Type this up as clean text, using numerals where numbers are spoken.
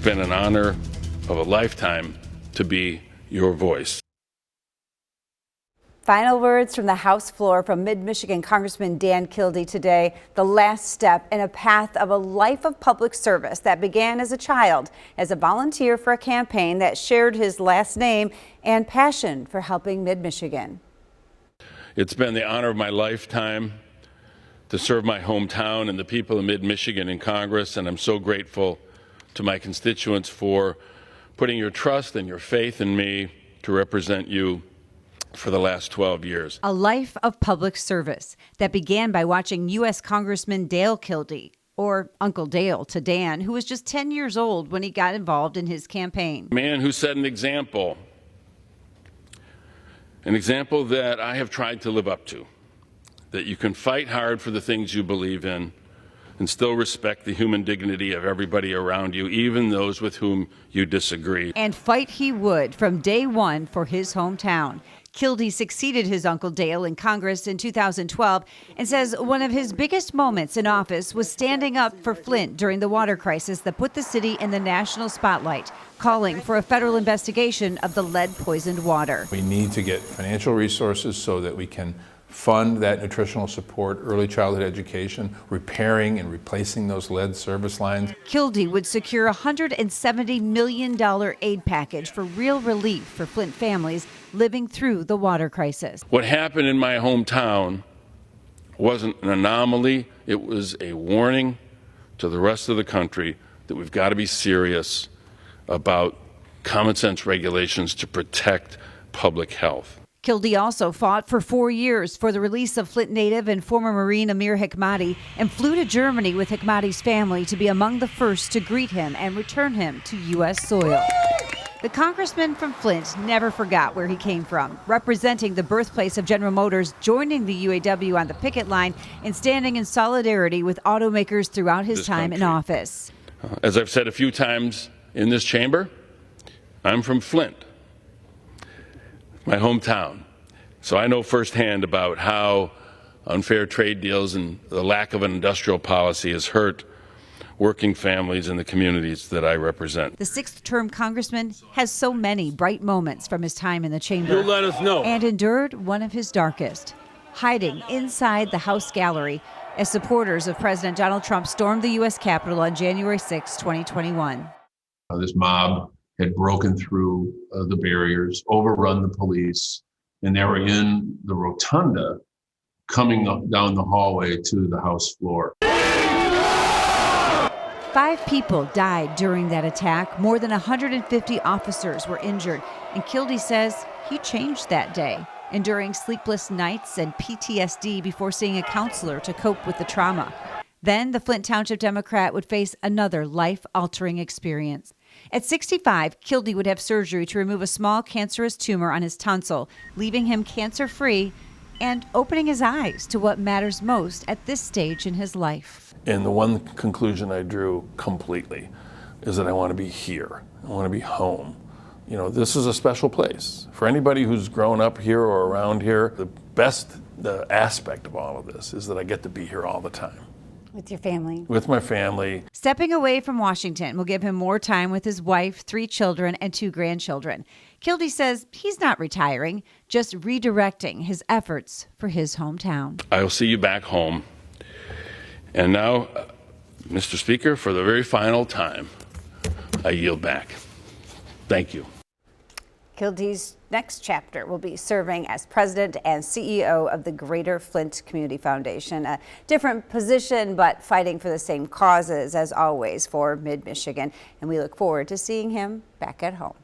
been an honor of a lifetime to be your voice. Final words from the House floor from Mid-Michigan Congressman Dan Kildee today, the last step in a path of a life of public service that began as a child as a volunteer for a campaign that shared his last name and passion for helping Mid-Michigan. It's been the honor of my lifetime to serve my hometown and the people of Mid-Michigan in Congress, and I'm so grateful to my constituents for putting your trust and your faith in me to represent you for the last 12 years. A life of public service that began by watching U.S. Congressman Dan Kildee, or Uncle Dale to Dan, who was just 10 years old when he got involved in his campaign. A man who set an example that I have tried to live up to, that you can fight hard for the things you believe in and still respect the human dignity of everybody around you, even those with whom you disagree. And fight he would from day one for his hometown. Kildee succeeded his Uncle Dale in Congress in 2012 and says one of his biggest moments in office was standing up for Flint during the water crisis that put the city in the national spotlight, calling for a federal investigation of the lead-poisoned water. We need to get financial resources so that we can fund that nutritional support, early childhood education, repairing and replacing those lead service lines. Kildee would secure a $170 million aid package for real relief for Flint families living through the water crisis. What happened in my hometown wasn't an anomaly. It was a warning to the rest of the country that we've got to be serious about common sense regulations to protect public health. Kildee also fought for 4 years for the release of Flint native and former Marine Amir Hekmati and flew to Germany with Hekmati's family to be among the first to greet him and return him to U.S. soil. The congressman from Flint never forgot where he came from, representing the birthplace of General Motors, joining the UAW on the picket line and standing in solidarity with automakers throughout his time in office. As I've said a few times in this chamber, I'm from Flint, my hometown. So I know firsthand about how unfair trade deals and the lack of an industrial policy has hurt working families in the communities that I represent. The sixth-term congressman has so many bright moments from his time in the chamber. You'll let us know. And endured one of his darkest, hiding inside the House gallery as supporters of President Donald Trump stormed the U.S. Capitol on January 6, 2021. This mob had broken through the barriers, overrun the police, and they were in the rotunda coming up down the hallway to the House floor. 5 people died during that attack. More than 150 officers were injured. And Kildee says he changed that day, enduring sleepless nights and PTSD before seeing a counselor to cope with the trauma. Then the Flint Township Democrat would face another life-altering experience. At 65, Kildee would have surgery to remove a small cancerous tumor on his tonsil, leaving him cancer-free and opening his eyes to what matters most at this stage in his life. And the one conclusion I drew completely is that I want to be here. I want to be home. You know, this is a special place. For anybody who's grown up here or around here, the aspect of all of this is that I get to be here all the time. With your family. With my family. Stepping away from Washington will give him more time with his wife, 3 children, and 2 grandchildren. Kildee says he's not retiring, just redirecting his efforts for his hometown. I'll see you back home. And now, Mr. Speaker, for the very final time, I yield back. Thank you. Kildee's next chapter will be serving as president and CEO of the Greater Flint Community Foundation, a different position, but fighting for the same causes as always for Mid-Michigan. And we look forward to seeing him back at home.